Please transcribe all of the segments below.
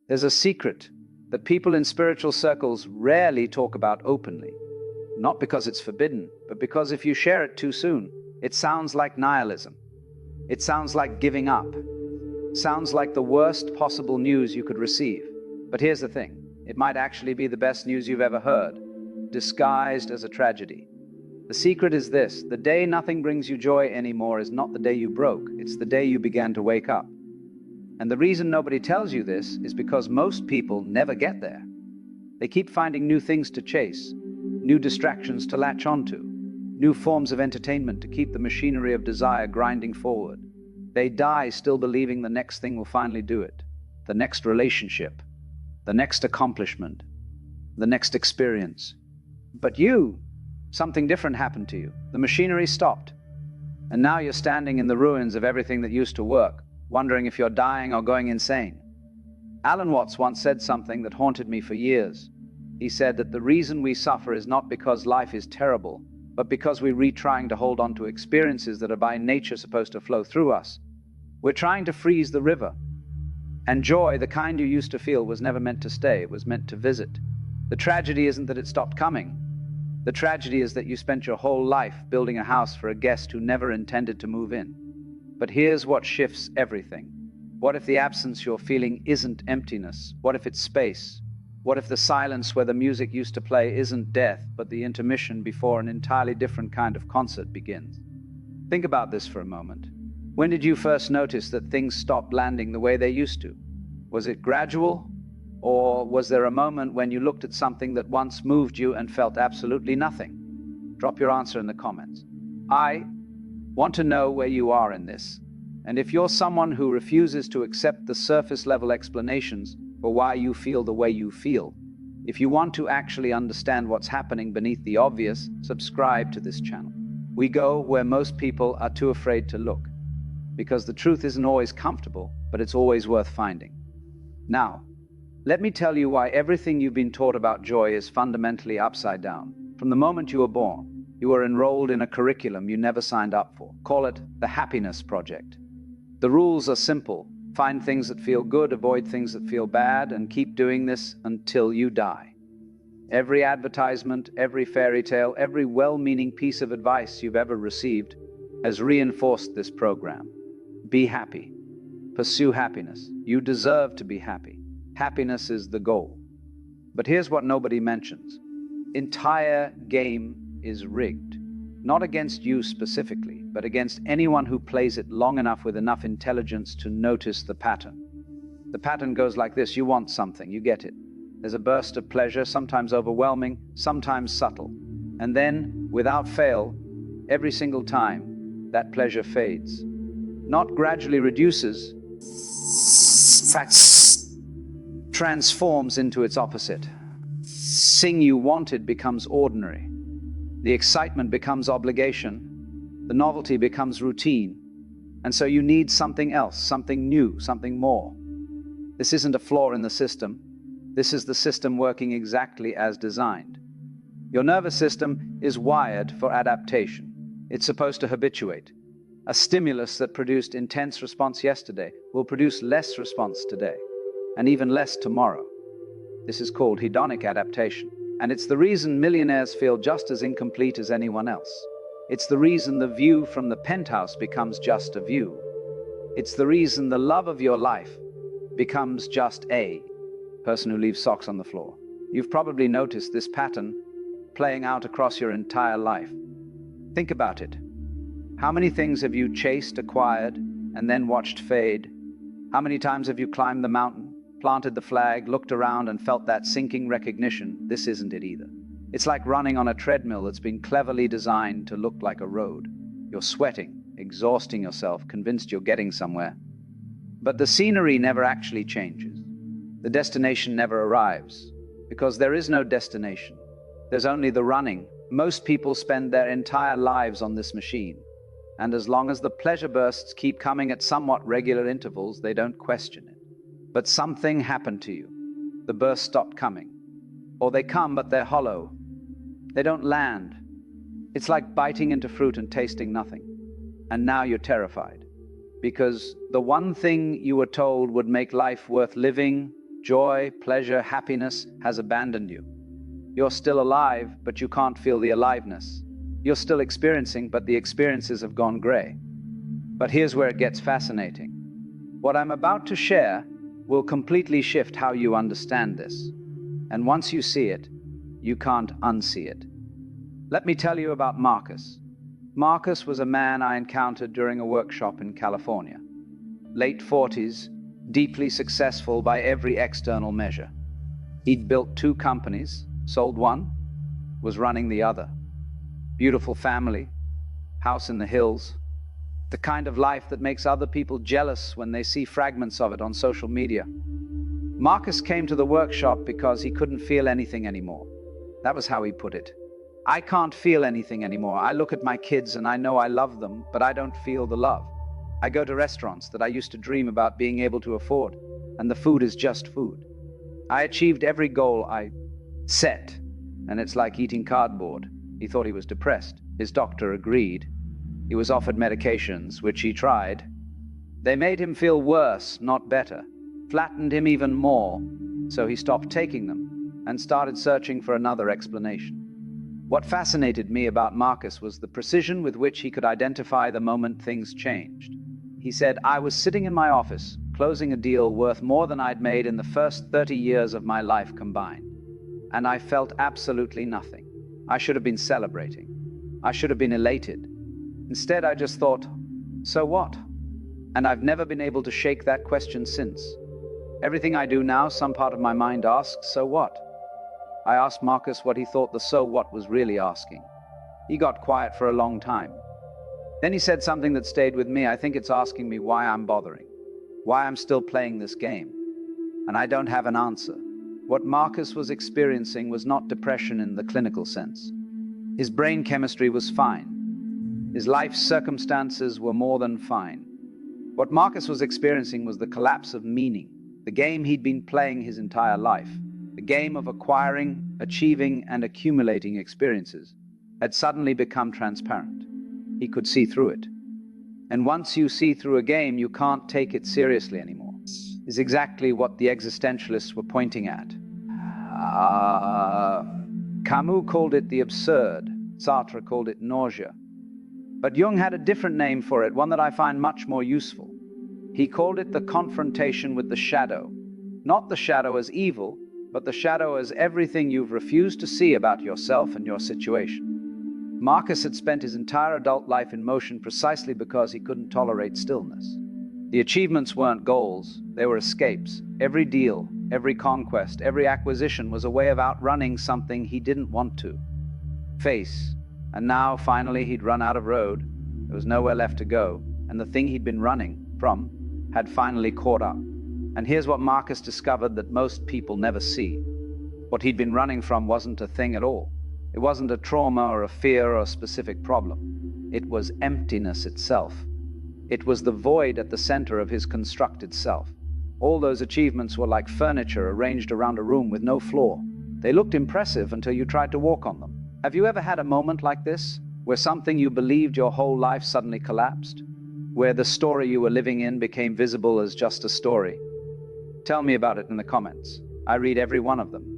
There's a secret that people in spiritual circles rarely talk about openly. Not because it's forbidden, but because if you share it too soon, it sounds like nihilism. It sounds like giving up. Sounds like the worst possible news you could receive. But here's the thing. It might actually be the best news you've ever heard, disguised as a tragedy. The secret is this: the day nothing brings you joy anymore is not the day you broke, it's the day you began to wake up. And the reason nobody tells you this is because most people never get there. They keep finding new things to chase, new distractions to latch onto, new forms of entertainment to keep the machinery of desire grinding forward. They die still believing the next thing will finally do it, the next relationship, the next accomplishment, the next experience. But something different happened to you. The machinery stopped. And now you're standing in the ruins of everything that used to work, wondering if you're dying or going insane. Alan Watts once said something that haunted me for years. He said that the reason we suffer is not because life is terrible, but because we're trying to hold on to experiences that are by nature supposed to flow through us. We're trying to freeze the river. And joy, the kind you used to feel, was never meant to stay, it was meant to visit. The tragedy isn't that it stopped coming. The tragedy is that you spent your whole life building a house for a guest who never intended to move in. But here's what shifts everything. What if the absence you're feeling isn't emptiness? What if it's space? What if the silence where the music used to play isn't death, but the intermission before an entirely different kind of concert begins? Think about this for a moment. When did you first notice that things stopped landing the way they used to? Was it gradual? Or was there a moment when you looked at something that once moved you and felt absolutely nothing? Drop your answer in the comments. I want to know where you are in this. And if you're someone who refuses to accept the surface level explanations for why you feel the way you feel, if you want to actually understand what's happening beneath the obvious, subscribe to this channel. We go where most people are too afraid to look, because the truth isn't always comfortable, but it's always worth finding. Now, let me tell you why everything you've been taught about joy is fundamentally upside down. From the moment you were born, you were enrolled in a curriculum you never signed up for. Call it the Happiness Project. The rules are simple. Find things that feel good, avoid things that feel bad, and keep doing this until you die. Every advertisement, every fairy tale, every well-meaning piece of advice you've ever received has reinforced this program. Be happy. Pursue happiness. You deserve to be happy. Happiness is the goal. But here's what nobody mentions. Entire game is rigged. Not against you specifically, but against anyone who plays it long enough with enough intelligence to notice the pattern. The pattern goes like this. You want something, you get it. There's a burst of pleasure, sometimes overwhelming, sometimes subtle. And then, without fail, every single time, that pleasure fades. Not gradually reduces, in fact, transforms into its opposite. Thing you wanted becomes ordinary. The excitement becomes obligation. The novelty becomes routine. And so you need something else, something new, something more. This isn't a flaw in the system. This is the system working exactly as designed. Your nervous system is wired for adaptation. It's supposed to habituate. A stimulus that produced intense response yesterday will produce less response today, and even less tomorrow. This is called hedonic adaptation. And it's the reason millionaires feel just as incomplete as anyone else. It's the reason the view from the penthouse becomes just a view. It's the reason the love of your life becomes just a person who leaves socks on the floor. You've probably noticed this pattern playing out across your entire life. Think about it. How many things have you chased, acquired, and then watched fade? How many times have you climbed the mountain, planted the flag, looked around and felt that sinking recognition? This isn't it either. It's like running on a treadmill that's been cleverly designed to look like a road. You're sweating, exhausting yourself, convinced you're getting somewhere. But the scenery never actually changes. The destination never arrives, because there is no destination. There's only the running. Most people spend their entire lives on this machine. And as long as the pleasure bursts keep coming at somewhat regular intervals, they don't question it. But something happened to you. The bursts stopped coming. Or they come, but they're hollow. They don't land. It's like biting into fruit and tasting nothing. And now you're terrified. Because the one thing you were told would make life worth living Joy, pleasure, happiness has abandoned you. You're still alive, but you can't feel the aliveness. You're still experiencing, but the experiences have gone gray. But here's where it gets fascinating. What I'm about to share will completely shift how you understand this. And once you see it, you can't unsee it. Let me tell you about Marcus. Marcus was a man I encountered during a workshop in California. Late 40s, deeply successful by every external measure. He'd built 2 companies, sold one, was running the other. Beautiful family, house in the hills, the kind of life that makes other people jealous when they see fragments of it on social media. Marcus came to the workshop because he couldn't feel anything anymore. That was how he put it. I can't feel anything anymore. I look at my kids and I know I love them, but I don't feel the love. I go to restaurants that I used to dream about being able to afford, and the food is just food. I achieved every goal I set, and it's like eating cardboard. He thought he was depressed. His doctor agreed. He was offered medications, which he tried. They made him feel worse, not better, flattened him even more, so he stopped taking them and started searching for another explanation. What fascinated me about Marcus was the precision with which he could identify the moment things changed. He said, I was sitting in my office, closing a deal worth more than I'd made in the first 30 years of my life combined. And I felt absolutely nothing. I should have been celebrating. I should have been elated. Instead, I just thought, so what? And I've never been able to shake that question since. Everything I do now, some part of my mind asks, so what? I asked Marcus what he thought the so what was really asking. He got quiet for a long time. Then he said something that stayed with me. I think it's asking me why I'm bothering, why I'm still playing this game. And I don't have an answer. What Marcus was experiencing was not depression in the clinical sense. His brain chemistry was fine. His life circumstances were more than fine. What Marcus was experiencing was the collapse of meaning, the game he'd been playing his entire life. The game of acquiring, achieving, and accumulating experiences had suddenly become transparent. He could see through it. And once you see through a game, you can't take it seriously anymore. Is exactly what the existentialists were pointing at. Camus called it the absurd. Sartre called it nausea. But Jung had a different name for it, one that I find much more useful. He called it the confrontation with the shadow. Not the shadow as evil, but the shadow as everything you've refused to see about yourself and your situation. Marcus had spent his entire adult life in motion precisely because he couldn't tolerate stillness. The achievements weren't goals, they were escapes. Every deal, every conquest, every acquisition was a way of outrunning something he didn't want to face. And now, finally, he'd run out of road. There was nowhere left to go, and the thing he'd been running from had finally caught up. And here's what Marcus discovered that most people never see. What he'd been running from wasn't a thing at all. It wasn't a trauma or a fear or a specific problem. It was emptiness itself. It was the void at the center of his constructed self. All those achievements were like furniture arranged around a room with no floor. They looked impressive until you tried to walk on them. Have you ever had a moment like this, where something you believed your whole life suddenly collapsed? Where the story you were living in became visible as just a story? Tell me about it in the comments. I read every one of them.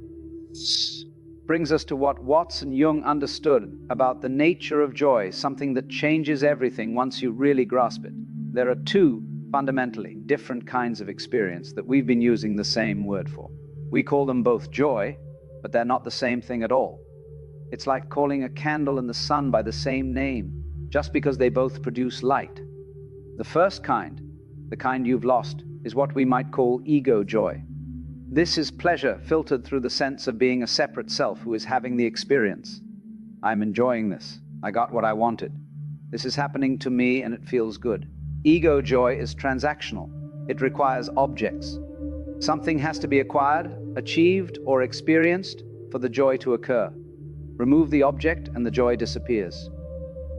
Brings us to what Watts and Jung understood about the nature of joy, something that changes everything once you really grasp it. There are 2 fundamentally different kinds of experience that we've been using the same word for. We call them both joy, but they're not the same thing at all. It's like calling a candle and the sun by the same name, just because they both produce light. The first kind, the kind you've lost, is what we might call ego joy. This is pleasure filtered through the sense of being a separate self who is having the experience. I'm enjoying this. I got what I wanted. This is happening to me and it feels good. Ego joy is transactional. It requires objects. Something has to be acquired, achieved, or experienced for the joy to occur. Remove the object and the joy disappears.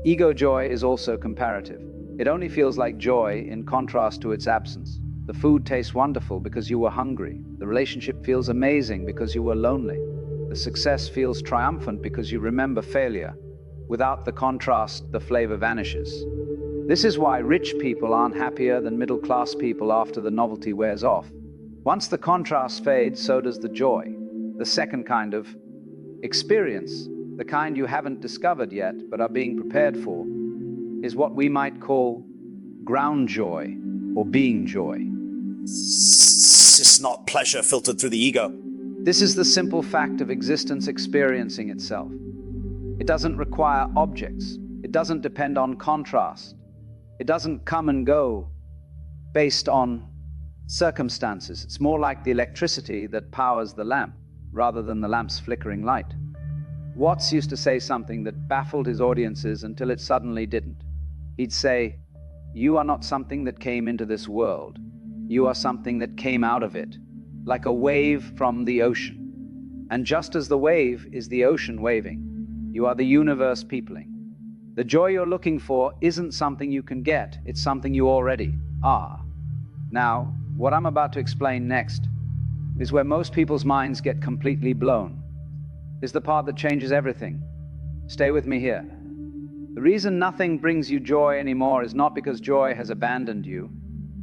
Ego joy is also comparative. It only feels like joy in contrast to its absence. The food tastes wonderful because you were hungry. The relationship feels amazing because you were lonely. The success feels triumphant because you remember failure. Without the contrast, the flavor vanishes. This is why rich people aren't happier than middle-class people after the novelty wears off. Once the contrast fades, so does the joy. The second kind of experience, the kind you haven't discovered yet but are being prepared for, is what we might call ground joy or being joy. This is not pleasure filtered through the ego. This is the simple fact of existence experiencing itself. It doesn't require objects. It doesn't depend on contrast. It doesn't come and go based on circumstances. It's more like the electricity that powers the lamp rather than the lamp's flickering light. Watts used to say something that baffled his audiences until it suddenly didn't. He'd say, "You are not something that came into this world. You are something that came out of it, like a wave from the ocean. And just as the wave is the ocean waving, you are the universe peopling. The joy you're looking for isn't something you can get, it's something you already are." Now, what I'm about to explain next is where most people's minds get completely blown. Is the part that changes everything. Stay with me here. The reason nothing brings you joy anymore is not because joy has abandoned you.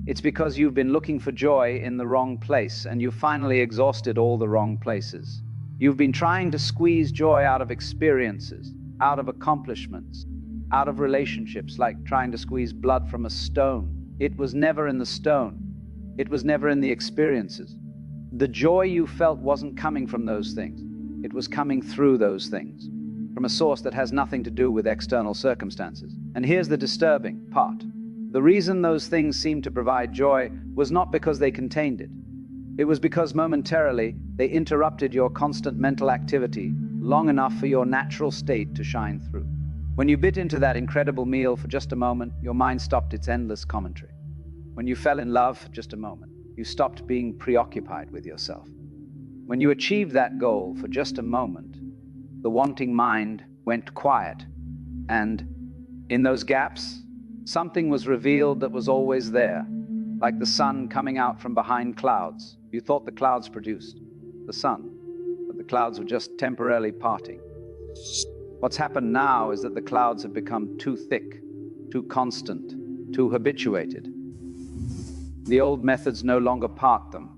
It's because you've been looking for joy in the wrong place and you've finally exhausted all the wrong places. You've been trying to squeeze joy out of experiences, out of accomplishments, out of relationships, like trying to squeeze blood from a stone. It was never in the stone. It was never in the experiences. The joy you felt wasn't coming from those things. It was coming through those things, from a source that has nothing to do with external circumstances. And here's the disturbing part. The reason those things seemed to provide joy was not because they contained it. It was because momentarily they interrupted your constant mental activity long enough for your natural state to shine through. When you bit into that incredible meal for just a moment, your mind stopped its endless commentary. When you fell in love for just a moment, you stopped being preoccupied with yourself. When you achieved that goal for just a moment, the wanting mind went quiet, and in those gaps, something was revealed that was always there, like the sun coming out from behind clouds. You thought the clouds produced the sun, but the clouds were just temporarily parting. What's happened now is that the clouds have become too thick, too constant, too habituated. The old methods no longer part them.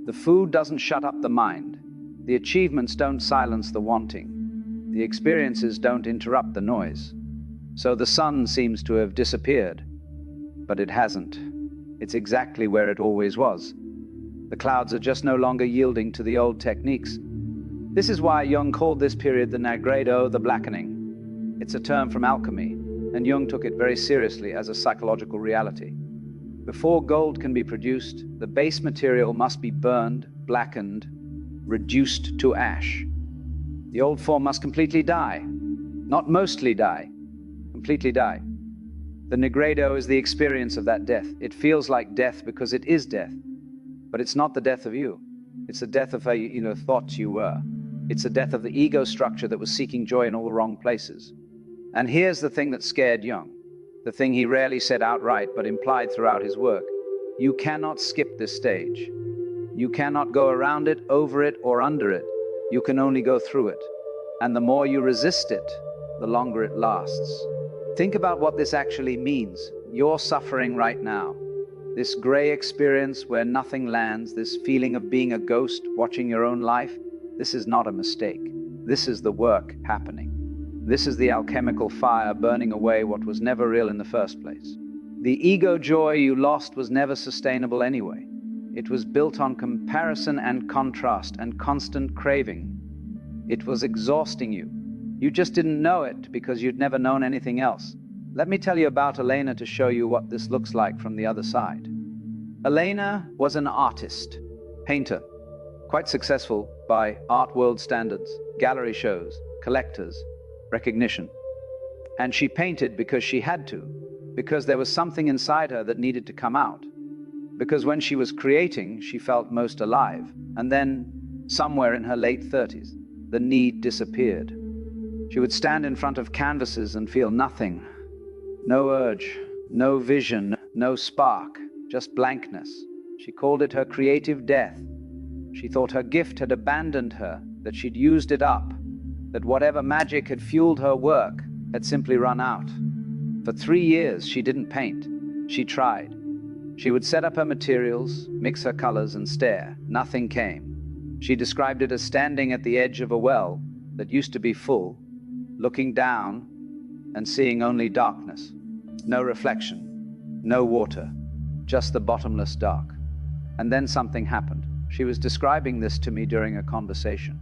The food doesn't shut up the mind. The achievements don't silence the wanting. The experiences don't interrupt the noise. So the sun seems to have disappeared, but it hasn't. It's exactly where it always was. The clouds are just no longer yielding to the old techniques. This is why Jung called this period the Nigredo, the blackening. It's a term from alchemy, and Jung took it very seriously as a psychological reality. Before gold can be produced, the base material must be burned, blackened, reduced to ash. The old form must completely die. Not mostly die, completely die. The Nigredo is the experience of that death. It feels like death because it is death. But it's not the death of you. It's the death of how you thought you were. It's the death of the ego structure that was seeking joy in all the wrong places. And here's the thing that scared Jung. The thing he rarely said outright but implied throughout his work. You cannot skip this stage. You cannot go around it, over it, or under it. You can only go through it. And the more you resist it, the longer it lasts. Think about what this actually means. You're suffering right now. This gray experience where nothing lands, this feeling of being a ghost watching your own life, this is not a mistake. This is the work happening. This is the alchemical fire burning away what was never real in the first place. The ego joy you lost was never sustainable anyway. It was built on comparison and contrast and constant craving. It was exhausting you. You just didn't know it because you'd never known anything else. Let me tell you about Elena to show you what this looks like from the other side. Elena was an artist, painter, quite successful by art world standards, gallery shows, collectors, recognition. And she painted because she had to, because there was something inside her that needed to come out. Because when she was creating, she felt most alive. And then, somewhere in her late 30s, the need disappeared. She would stand in front of canvases and feel nothing. No urge, no vision, no spark, just blankness. She called it her creative death. She thought her gift had abandoned her, that she'd used it up, that whatever magic had fueled her work had simply run out. For 3 years, she didn't paint. She tried. She would set up her materials, mix her colors, and stare. Nothing came. She described it as standing at the edge of a well that used to be full, looking down and seeing only darkness. No reflection, no water, just the bottomless dark. And then something happened. She was describing this to me during a conversation.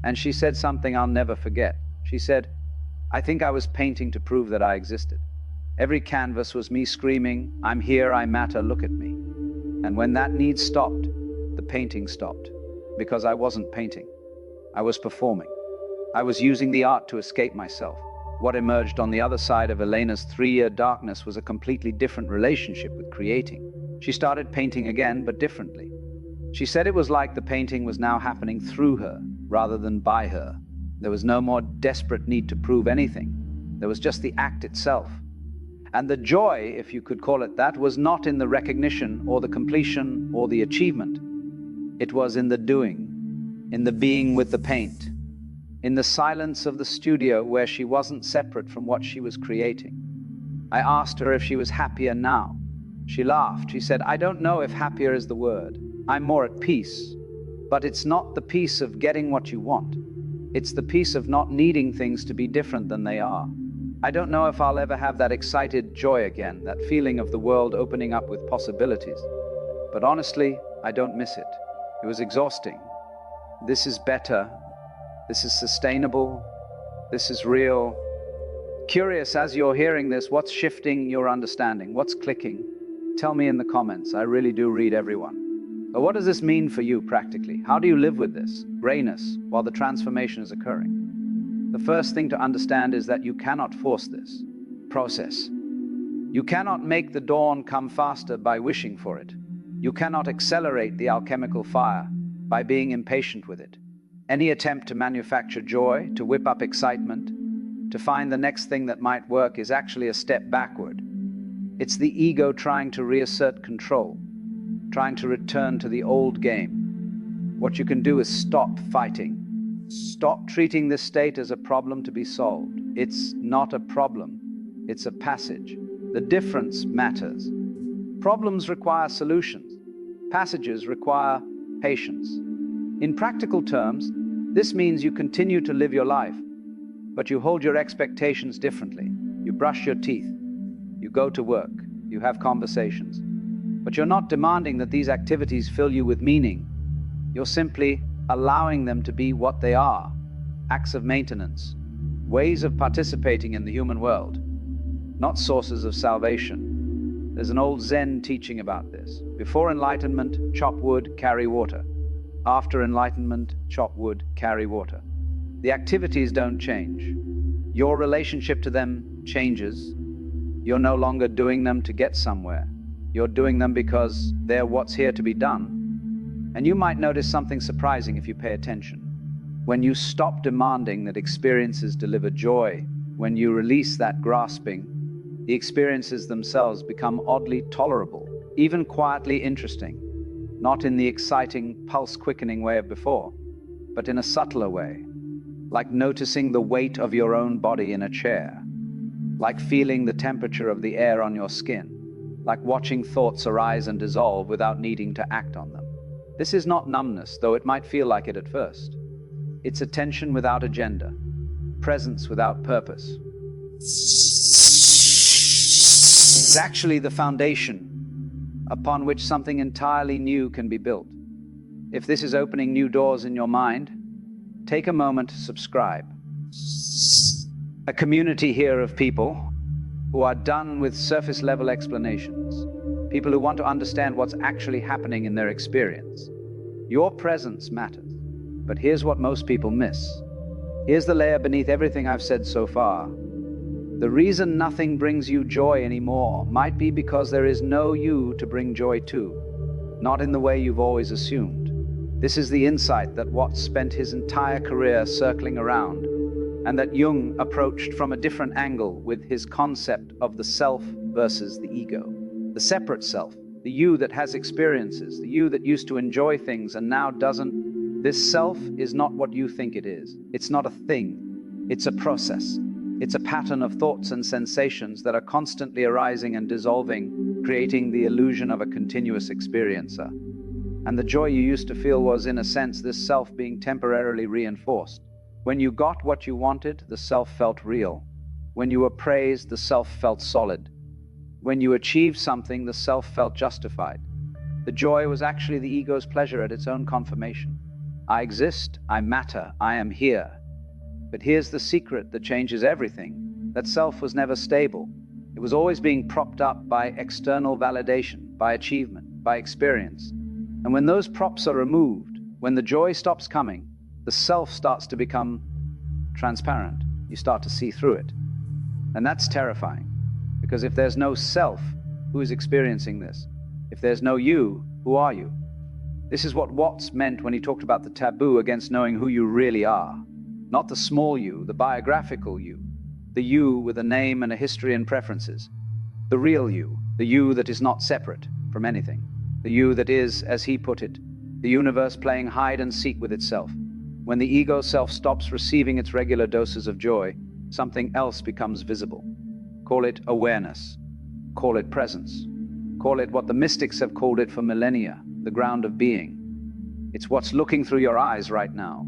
And she said something I'll never forget. She said, "I think I was painting to prove that I existed. Every canvas was me screaming, 'I'm here, I matter, look at me.' And when that need stopped, the painting stopped. Because I wasn't painting. I was performing. I was using the art to escape myself. What emerged on the other side of Elena's 3-year darkness was a completely different relationship with creating. She started painting again, but differently. She said it was like the painting was now happening through her, rather than by her. There was no more desperate need to prove anything. There was just the act itself. And the joy, if you could call it that, was not in the recognition or the completion or the achievement. It was in the doing, in the being with the paint, in the silence of the studio where she wasn't separate from what she was creating. I asked her if she was happier now. She laughed. She said, "I don't know if happier is the word. I'm more at peace. But it's not the peace of getting what you want. It's the peace of not needing things to be different than they are. I don't know if I'll ever have that excited joy again, that feeling of the world opening up with possibilities. But honestly, I don't miss it. It was exhausting. This is better. This is sustainable. This is real." Curious, as you're hearing this, what's shifting your understanding? What's clicking? Tell me in the comments. I really do read everyone. But what does this mean for you practically? How do you live with this grayness while the transformation is occurring? The first thing to understand is that you cannot force this process. You cannot make the dawn come faster by wishing for it. You cannot accelerate the alchemical fire by being impatient with it. Any attempt to manufacture joy, to whip up excitement, to find the next thing that might work is actually a step backward. It's the ego trying to reassert control, trying to return to the old game. What you can do is stop fighting. Stop treating this state as a problem to be solved. It's not a problem. It's a passage. The difference matters. Problems require solutions. Passages require patience. In practical terms, this means you continue to live your life, but you hold your expectations differently. You brush your teeth. You go to work. You have conversations. But you're not demanding that these activities fill you with meaning. You're simply allowing them to be what they are, acts of maintenance, ways of participating in the human world, not sources of salvation. There's an old Zen teaching about this. Before enlightenment, chop wood, carry water. After enlightenment, chop wood, carry water. The activities don't change. Your relationship to them changes. You're no longer doing them to get somewhere. You're doing them because they're what's here to be done. And you might notice something surprising if you pay attention. When you stop demanding that experiences deliver joy, when you release that grasping, the experiences themselves become oddly tolerable, even quietly interesting, not in the exciting, pulse-quickening way of before, but in a subtler way, like noticing the weight of your own body in a chair, like feeling the temperature of the air on your skin, like watching thoughts arise and dissolve without needing to act on them. This is not numbness, though it might feel like it at first. It's attention without agenda, presence without purpose. It's actually the foundation upon which something entirely new can be built. If this is opening new doors in your mind, take a moment to subscribe. A community here of people who are done with surface-level explanations, people who want to understand what's actually happening in their experience. Your presence matters, but here's what most people miss. Here's the layer beneath everything I've said so far. The reason nothing brings you joy anymore might be because there is no you to bring joy to, not in the way you've always assumed. This is the insight that Watts spent his entire career circling around, and that Jung approached from a different angle with his concept of the self versus the ego. The separate self, the you that has experiences, the you that used to enjoy things and now doesn't. This self is not what you think it is. It's not a thing. It's a process. It's a pattern of thoughts and sensations that are constantly arising and dissolving, creating the illusion of a continuous experiencer. And the joy you used to feel was, in a sense, this self being temporarily reinforced. When you got what you wanted, the self felt real. When you were praised, the self felt solid. When you achieved something, the self felt justified. The joy was actually the ego's pleasure at its own confirmation. I exist, I matter, I am here. But here's the secret that changes everything. That self was never stable. It was always being propped up by external validation, by achievement, by experience. And when those props are removed, when the joy stops coming, the self starts to become transparent. You start to see through it. And that's terrifying, because if there's no self, who is experiencing this? If there's no you, who are you? This is what Watts meant when he talked about the taboo against knowing who you really are. Not the small you, the biographical you, the you with a name and a history and preferences. The real you, the you that is not separate from anything. The you that is, as he put it, the universe playing hide and seek with itself. When the ego self stops receiving its regular doses of joy, something else becomes visible. Call it awareness. Call it presence. Call it what the mystics have called it for millennia, the ground of being. It's what's looking through your eyes right now.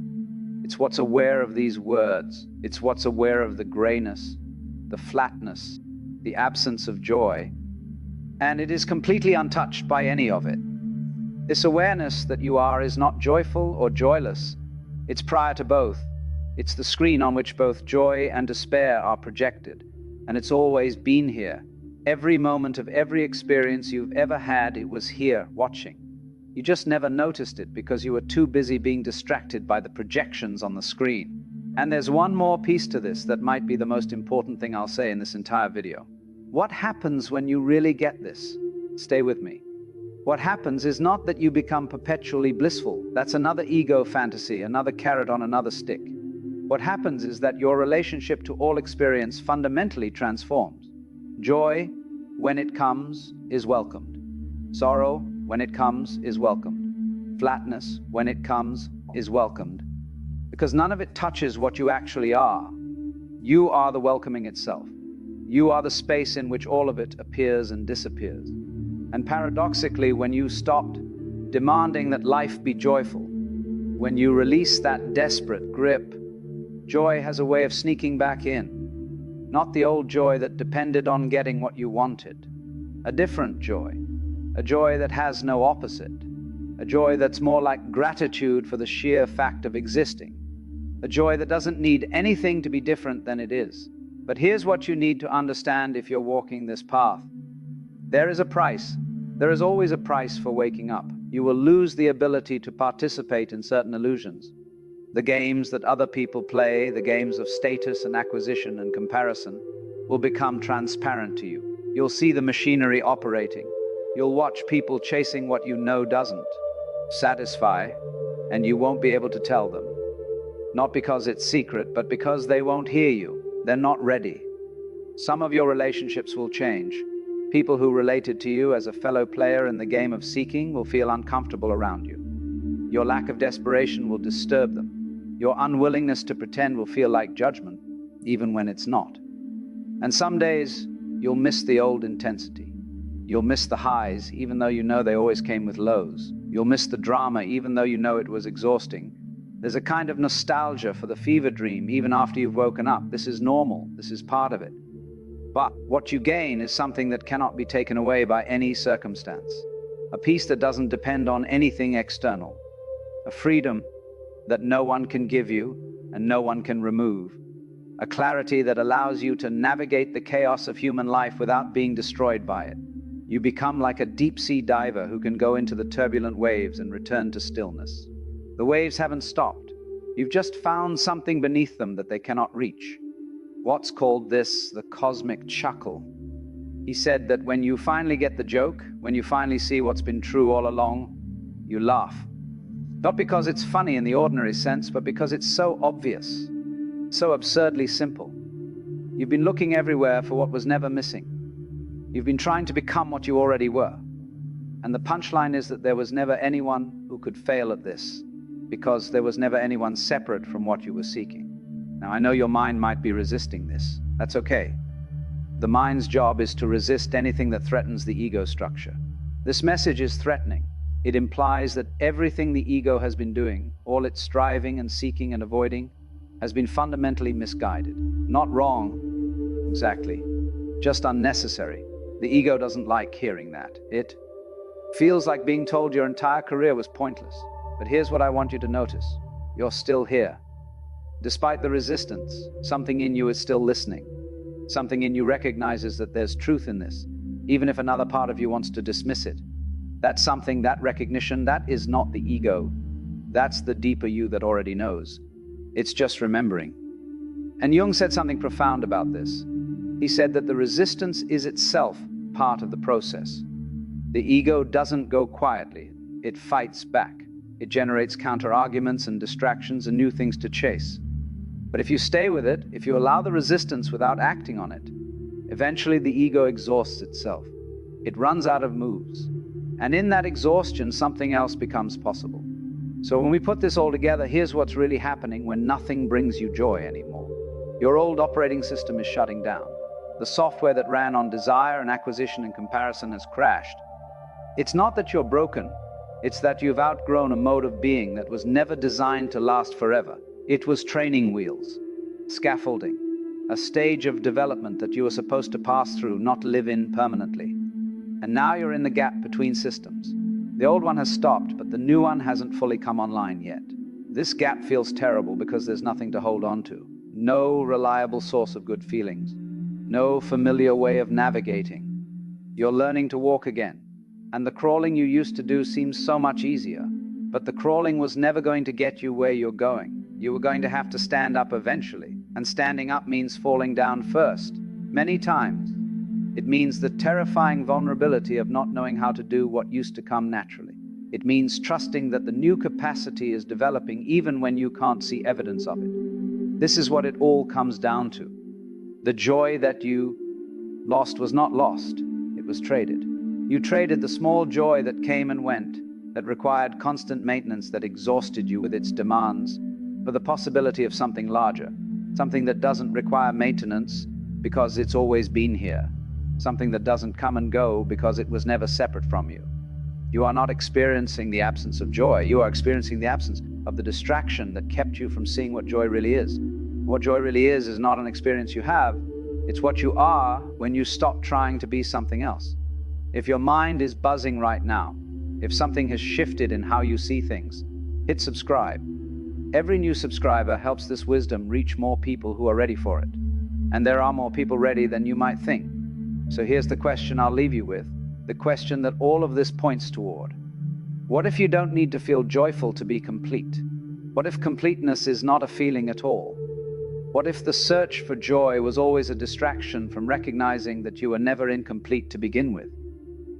It's what's aware of these words. It's what's aware of the grayness, the flatness, the absence of joy, and it is completely untouched by any of it. This awareness that you are is not joyful or joyless. It's prior to both. It's the screen on which both joy and despair are projected, and it's always been here. Every moment of every experience you've ever had, it was here, watching. You just never noticed it because you were too busy being distracted by the projections on the screen. And there's one more piece to this that might be the most important thing I'll say in this entire video. What happens when you really get this? Stay with me. What happens is not that you become perpetually blissful. That's another ego fantasy, another carrot on another stick. What happens is that your relationship to all experience fundamentally transforms. Joy, when it comes, is welcomed. Sorrow, when it comes, is welcomed. Flatness, when it comes, is welcomed. Because none of it touches what you actually are. You are the welcoming itself. You are the space in which all of it appears and disappears. And paradoxically, when you stopped demanding that life be joyful, when you release that desperate grip, joy has a way of sneaking back in. Not the old joy that depended on getting what you wanted. A different joy. A joy that has no opposite. A joy that's more like gratitude for the sheer fact of existing. A joy that doesn't need anything to be different than it is. But here's what you need to understand if you're walking this path. There is a price. There is always a price for waking up. You will lose the ability to participate in certain illusions. The games that other people play, the games of status and acquisition and comparison, will become transparent to you. You'll see the machinery operating. You'll watch people chasing what you know doesn't satisfy, and you won't be able to tell them. Not because it's secret, but because they won't hear you. They're not ready. Some of your relationships will change. People who related to you as a fellow player in the game of seeking will feel uncomfortable around you. Your lack of desperation will disturb them. Your unwillingness to pretend will feel like judgment, even when it's not. And some days, you'll miss the old intensity. You'll miss the highs, even though you know they always came with lows. You'll miss the drama, even though you know it was exhausting. There's a kind of nostalgia for the fever dream, even after you've woken up. This is normal. This is part of it. But what you gain is something that cannot be taken away by any circumstance. A peace that doesn't depend on anything external. A freedom that no one can give you and no one can remove. A clarity that allows you to navigate the chaos of human life without being destroyed by it. You become like a deep-sea diver who can go into the turbulent waves and return to stillness. The waves haven't stopped. You've just found something beneath them that they cannot reach. Watts called this the cosmic chuckle. He said that when you finally get the joke, when you finally see what's been true all along, you laugh. Not because it's funny in the ordinary sense, but because it's so obvious, so absurdly simple. You've been looking everywhere for what was never missing. You've been trying to become what you already were. And the punchline is that there was never anyone who could fail at this, because there was never anyone separate from what you were seeking. Now, I know your mind might be resisting this. That's okay. The mind's job is to resist anything that threatens the ego structure. This message is threatening. It implies that everything the ego has been doing, all its striving and seeking and avoiding, has been fundamentally misguided. Not wrong, exactly, just unnecessary. The ego doesn't like hearing that. It feels like being told your entire career was pointless. But here's what I want you to notice. You're still here. Despite the resistance, something in you is still listening. Something in you recognizes that there's truth in this, even if another part of you wants to dismiss it. That something, that recognition, that is not the ego. That's the deeper you that already knows. It's just remembering. And Jung said something profound about this. He said that the resistance is itself part of the process. The ego doesn't go quietly. It fights back. It generates counter-arguments and distractions and new things to chase. But if you stay with it, if you allow the resistance without acting on it, eventually the ego exhausts itself. It runs out of moves. And in that exhaustion, something else becomes possible. So when we put this all together, here's what's really happening when nothing brings you joy anymore. Your old operating system is shutting down. The software that ran on desire and acquisition and comparison has crashed. It's not that you're broken. It's that you've outgrown a mode of being that was never designed to last forever. It was training wheels, scaffolding, a stage of development that you were supposed to pass through, not live in permanently. And now you're in the gap between systems. The old one has stopped, but the new one hasn't fully come online yet. This gap feels terrible because there's nothing to hold on to. No reliable source of good feelings. No familiar way of navigating. You're learning to walk again. And the crawling you used to do seems so much easier. But the crawling was never going to get you where you're going. You were going to have to stand up eventually. And standing up means falling down first. Many times. It means the terrifying vulnerability of not knowing how to do what used to come naturally. It means trusting that the new capacity is developing even when you can't see evidence of it. This is what it all comes down to. The joy that you lost was not lost. It was traded. You traded the small joy that came and went, that required constant maintenance, that exhausted you with its demands, for the possibility of something larger, something that doesn't require maintenance because it's always been here, something that doesn't come and go because it was never separate from you. You are not experiencing the absence of joy. You are experiencing the absence of the distraction that kept you from seeing what joy really is. What joy really is not an experience you have. It's what you are when you stop trying to be something else. If your mind is buzzing right now, if something has shifted in how you see things, hit subscribe. Every new subscriber helps this wisdom reach more people who are ready for it. And there are more people ready than you might think. So here's the question I'll leave you with, the question that all of this points toward. What if you don't need to feel joyful to be complete? What if completeness is not a feeling at all? What if the search for joy was always a distraction from recognizing that you were never incomplete to begin with?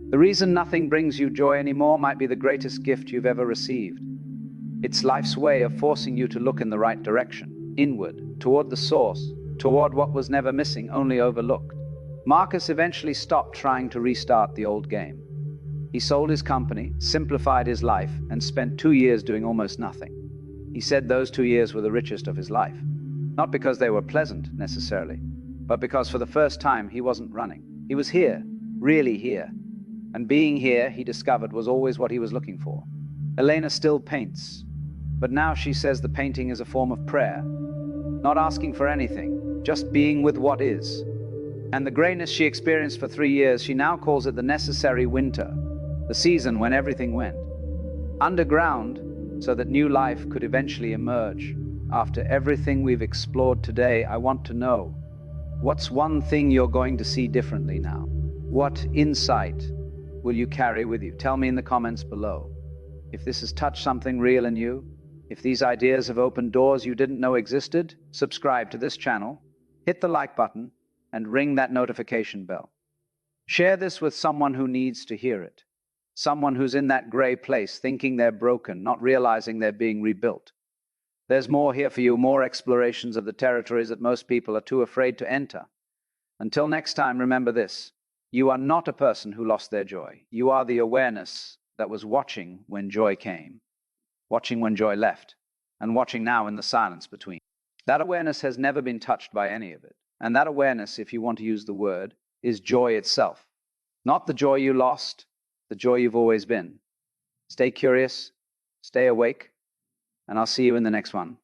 The reason nothing brings you joy anymore might be the greatest gift you've ever received. It's life's way of forcing you to look in the right direction, inward, toward the source, toward what was never missing, only overlooked. Marcus eventually stopped trying to restart the old game. He sold his company, simplified his life, and spent 2 years doing almost nothing. He said those 2 years were the richest of his life. Not because they were pleasant, necessarily, but because for the first time he wasn't running. He was here, really here. And being here, he discovered, was always what he was looking for. Elena still paints, but now she says the painting is a form of prayer. Not asking for anything, just being with what is. And the grayness she experienced for 3 years, she now calls it the necessary winter, the season when everything went underground so that new life could eventually emerge. After everything we've explored today, I want to know, what's one thing you're going to see differently now? What insight will you carry with you? Tell me in the comments below. If this has touched something real in you, if these ideas have opened doors you didn't know existed, subscribe to this channel, hit the like button, and ring that notification bell. Share this with someone who needs to hear it. Someone who's in that gray place, thinking they're broken, not realizing they're being rebuilt. There's more here for you, more explorations of the territories that most people are too afraid to enter. Until next time, remember this. You are not a person who lost their joy. You are the awareness that was watching when joy came, watching when joy left, and watching now in the silence between. That awareness has never been touched by any of it. And that awareness, if you want to use the word, is joy itself. Not the joy you lost, the joy you've always been. Stay curious, stay awake, and I'll see you in the next one.